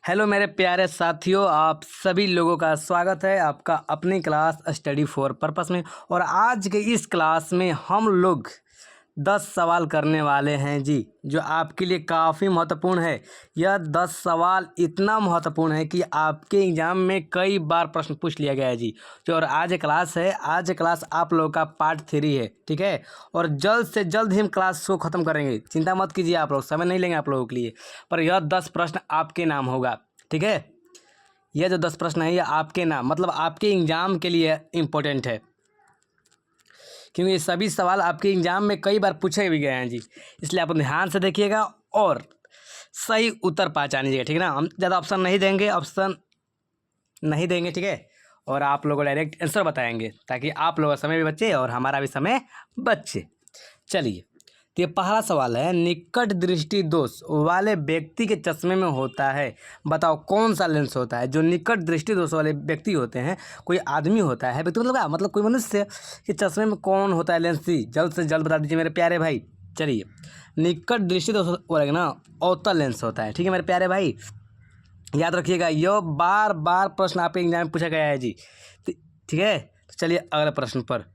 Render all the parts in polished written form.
Hello मेरे प्यारे साथियों, आप सभी लोगों का स्वागत है आपका अपनी क्लास स्टडी फॉर पर्पस में। और आज के इस क्लास में हम लोग 10 सवाल करने वाले हैं जी, जो आपके लिए काफ़ी महत्वपूर्ण है। यह 10 सवाल इतना महत्वपूर्ण है कि आपके एग्ज़ाम में कई बार प्रश्न पूछ लिया गया है जी। जो और आज क्लास है, आज क्लास आप लोगों का पार्ट 3 है, ठीक है। और जल्द से जल्द ही हम क्लास को ख़त्म करेंगे, चिंता मत कीजिए, आप लोग समय नहीं लेंगे आप लोगों के लिए। पर यह 10 प्रश्न आपके नाम होगा, ठीक है। यह जो 10 प्रश्न है, यह आपके नाम मतलब आपके एग्ज़ाम के लिए इम्पोर्टेंट है, क्योंकि ये सभी सवाल आपके एग्ज़ाम में कई बार पूछे भी गए हैं जी। इसलिए आप ध्यान से देखिएगा और सही उत्तर पहचान लीजिएगा, ठीक है ना। हम ज़्यादा ऑप्शन नहीं देंगे, ठीक है। और आप लोगों को डायरेक्ट आंसर बताएंगे, ताकि आप लोगों का समय भी बचे और हमारा भी समय बचे। चलिए, तो ये पहला सवाल है, निकट दृष्टि दोष वाले व्यक्ति के चश्मे में होता है, बताओ कौन सा लेंस होता है। जो निकट दृष्टि दोष वाले व्यक्ति होते हैं, कोई आदमी होता है, व्यक्ति मतलब क्या, मतलब कोई मनुष्य के चश्मे में कौन होता है लेंस जी, जल्द से जल्द बता दीजिए मेरे प्यारे भाई। चलिए, निकट दृष्टि दोष बोलेगा ना, अवतल लेंस होता है, ठीक है मेरे प्यारे भाई, याद रखिएगा। यह बार बार प्रश्न आपके एग्जाम में पूछा गया है जी, ठीक है। तो चलिए अगले प्रश्न पर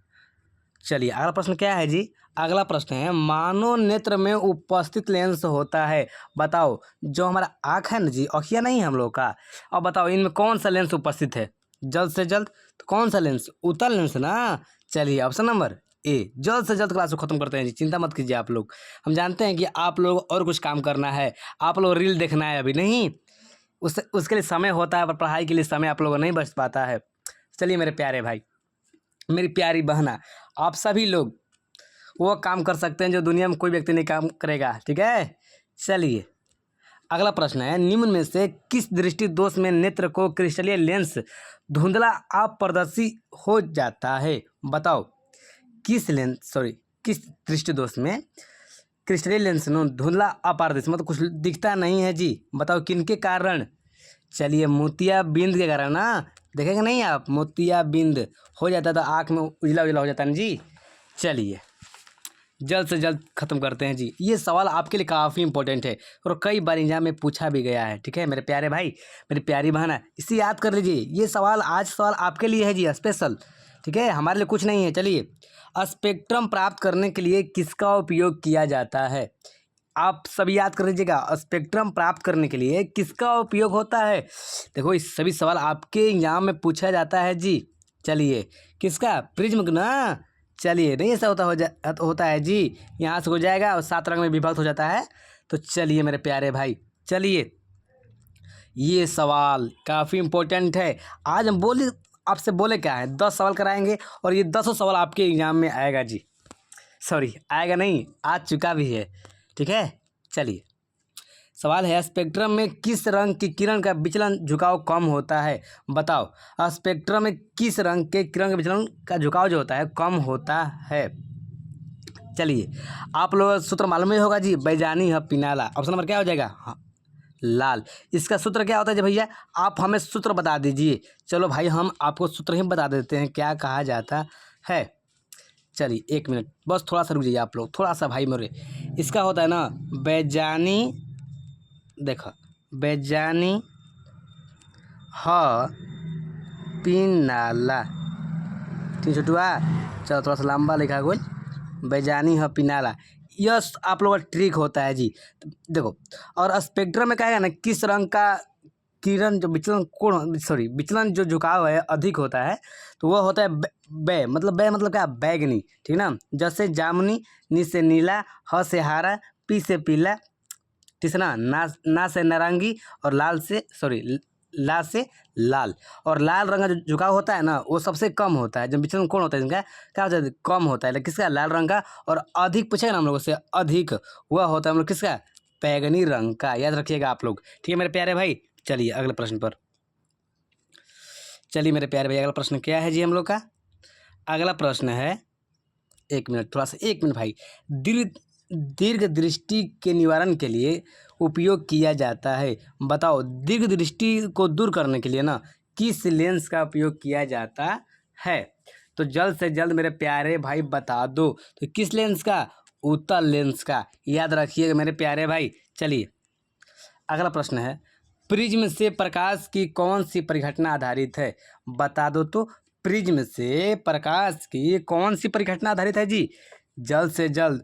चलिए। अगला प्रश्न क्या है जी, अगला प्रश्न है, मानव नेत्र में उपस्थित लेंस होता है, बताओ। जो हमारा आँख है ना जी, आँखिया नहीं है हम लोग का, अब बताओ इनमें कौन सा लेंस उपस्थित है, जल्द से जल्द। तो कौन सा लेंस, उत्तल लेंस ना। चलिए ऑप्शन नंबर ए। जल्द से जल्द क्लास को ख़त्म करते हैं जी, चिंता मत कीजिए आप लोग। हम जानते हैं कि आप लोग और कुछ काम करना है, आप लोग रील देखना है, अभी नहीं, उसके लिए समय होता है, पर पढ़ाई के लिए समय आप लोगों को नहीं बच पाता है। चलिए मेरे प्यारे भाई, मेरी प्यारी बहना, आप सभी लोग वो काम कर सकते हैं जो दुनिया में कोई व्यक्ति नहीं काम करेगा, ठीक है। चलिए अगला प्रश्न है, निम्न में से किस दृष्टि दोष में नेत्र को क्रिस्टलीय लेंस धुंधला अपारदर्शी हो जाता है, बताओ। किस दृष्टि दोष में क्रिस्टलीय लेंस नो धुंधला अपारदर्शी, मतलब कुछ दिखता नहीं है जी, बताओ किनके कारण। चलिए, मोतियाबिंद के कारण ना, देखेंगे नहीं आप, मोतियाबिंद हो जाता है तो आँख में उजला उजला हो जाता है ना जी। चलिए जल्द से जल्द ख़त्म करते हैं जी। ये सवाल आपके लिए काफ़ी इंपॉर्टेंट है और कई बार एग्जाम में पूछा भी गया है, ठीक है मेरे प्यारे भाई, मेरी प्यारी बहन है, इसे याद कर लीजिए। ये सवाल आपके लिए है जी, स्पेशल, ठीक है, हमारे लिए कुछ नहीं है। चलिए, स्पेक्ट्रम प्राप्त करने के लिए किसका उपयोग किया जाता है, आप सभी याद कर लीजिएगा। स्पेक्ट्रम प्राप्त करने के लिए किसका उपयोग होता है। देखो, इस सभी सवाल आपके एग्जाम में पूछा जाता है जी। चलिए, किसका, प्रिज्म ना। चलिए, नहीं ऐसा होता है जी, यहाँ से हो जाएगा और 7 रंग में विभक्त हो जाता है। तो चलिए मेरे प्यारे भाई, चलिए ये सवाल काफ़ी इम्पोर्टेंट है। आज हम आपसे बोले क्या है, 10 सवाल कराएंगे और ये 10 सवाल आपके एग्जाम में आएगा जी। सॉरी, आएगा नहीं, आ चुका भी है, ठीक है। चलिए, सवाल है, स्पेक्ट्रम में किस रंग की किरण का विचलन झुकाव कम होता है, बताओ। स्पेक्ट्रम में किस रंग के किरण के विचलन का झुकाव जो होता है कम होता है। चलिए, आप लोग सूत्र मालूम ही होगा जी, बैजानी है पिनाला। ऑप्शन नंबर क्या हो जाएगा, हाँ, लाल। इसका सूत्र क्या होता है जी भैया, आप हमें सूत्र बता दीजिए। चलो भाई, हम आपको सूत्र ही बता देते हैं क्या कहा जाता है। चलिए 1 मिनट बस, थोड़ा सा रुक जाइए आप लोग, थोड़ा सा भाई मेरे। इसका होता है ना, बैजानी, देखो, बैजानी ह पिनाला, 3 छुटुआ, चलो थोड़ा सा लंबा लिखा गोल, बैजानी ह पिनाला। यस, आप लोगों का ट्रिक होता है जी। देखो, और स्पेक्ट्रम में क्या है ना, किस रंग का किरण जो विचलन जो झुकाव है अधिक होता है, तो वह होता है बे मतलब क्या, बैगनी, ठीक ना। जैसे जामुनी, नी से नीला, ह से हरा, पी से पीला, तीसरा ना से नारंगी, और लाल से लाल। और लाल रंग का जो झुकाव होता है ना, वो सबसे कम होता है। जब विचलन कौन होता है इनका, क्या होता है, कम होता है। लेकिन किसका, लाल रंग का। और अधिक पूछेगा ना हम लोगों से, अधिक वह होता है हम लोग किसका, बैगनी रंग का, याद रखिएगा आप लोग, ठीक है मेरे प्यारे भाई। चलिए अगले प्रश्न पर चलिए मेरे प्यारे भाई, अगला प्रश्न क्या है जी हम लोग का। अगला प्रश्न है, 1 मिनट, थोड़ा सा 1 मिनट भाई। दीर्घ दृष्टि के निवारण के लिए उपयोग किया जाता है, बताओ। दीर्घ दृष्टि को दूर करने के लिए ना किस लेंस का उपयोग किया जाता है, तो जल्द से जल्द मेरे प्यारे भाई बता दो। तो किस लेंस का, उत्तल लेंस का, याद रखिएगा मेरे प्यारे भाई। चलिए अगला प्रश्न है, प्रिज्म से प्रकाश की कौन सी परिघटना आधारित है? बता दो तो। प्रिज्म से प्रकाश की कौन सी परिघटना आधारित है जी? जल्द से जल्द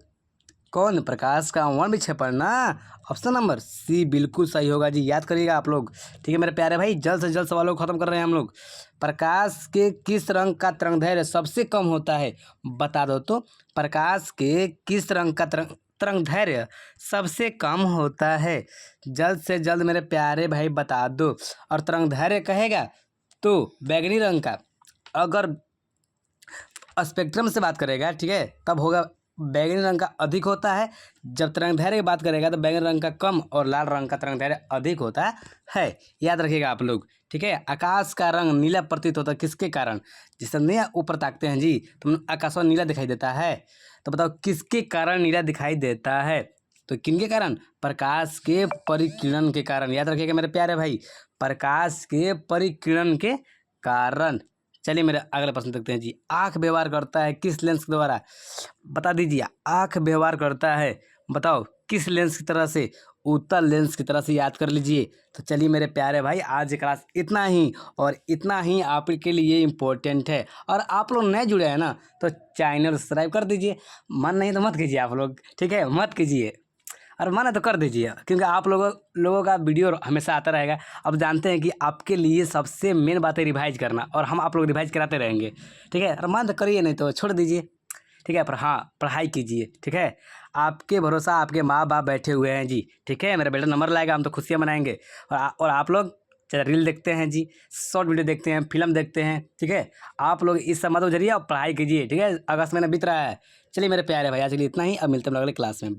कौन? प्रकाश का वर्ण विक्षेपण ना। ऑप्शन नंबर सी बिल्कुल सही होगा जी, याद करिएगा आप लोग। ठीक है मेरे प्यारे भाई, जल्द से जल्द सवालों को खत्म कर रहे हैं हम लोग। प्रकाश के किस रंग का तरंगदैर्घ्य सबसे कम होता है? बता दो तो। प्रकाश के किस रंग का तरंगदैर्घ्य सबसे कम होता है? जल्द से जल्द मेरे प्यारे भाई बता दो। और तरंगदैर्घ्य कहेगा तो बैगनी रंग का, अगर स्पेक्ट्रम से बात करेगा ठीक है तब होगा बैगनी रंग का अधिक होता है। जब तरंगदैर्घ्य की बात करेगा तो बैगनी रंग का कम और लाल रंग का तरंगदैर्घ्य अधिक होता है। याद रखिएगा आप लोग। ठीक है, आकाश का रंग नीला प्रतीत होता है किसके कारण? जिस समय ऊपर ताकते हैं जी तो आकाश में नीला दिखाई देता है, तो बताओ किसके कारण नीला दिखाई देता है? तो किनके कारण? प्रकाश के परिकिरण के कारण। याद रखिएगा मेरे प्यारे भाई, प्रकाश के परिकिरण के कारण। चलिए मेरे अगले प्रश्न देखते हैं जी। आँख व्यवहार करता है किस लेंस के द्वारा? बता दीजिए। आँख व्यवहार करता है, बताओ किस लेंस की तरह से? उत्तल लेंस की तरह से, याद कर लीजिए। तो चलिए मेरे प्यारे भाई, आज की क्लास इतना ही, और इतना ही आपके लिए इम्पोर्टेंट है। और आप लोग नए जुड़े हैं ना तो चैनल सब्सक्राइब कर दीजिए। मन नहीं तो मत कीजिए आप लोग, ठीक है, मत कीजिए। और मन है तो कर दीजिए, क्योंकि आप लोगों का वीडियो हमेशा आता रहेगा। अब जानते हैं कि आपके लिए सबसे मेन बात है रिवाइज करना, और हम आप लोग रिवाइज कराते रहेंगे। ठीक है, और मन तो करिए, नहीं तो छोड़ दीजिए। ठीक है, पर हाँ पढ़ाई कीजिए। ठीक है, आपके भरोसा आपके माँ बाप बैठे हुए हैं जी। ठीक है, मेरा बेटा नंबर लाएगा, हम तो खुशियाँ मनाएंगे। और आप लोग चाहे रील देखते हैं जी, शॉर्ट वीडियो देखते हैं, फिल्म देखते हैं, ठीक है, आप लोग इस सब मत जरिए और पढ़ाई कीजिए। ठीक है, अगस्त महीना बीत रहा है। चलिए मेरे प्यारे भाई, आज के लिए इतना ही। अब मिलते हैं अगले क्लास में।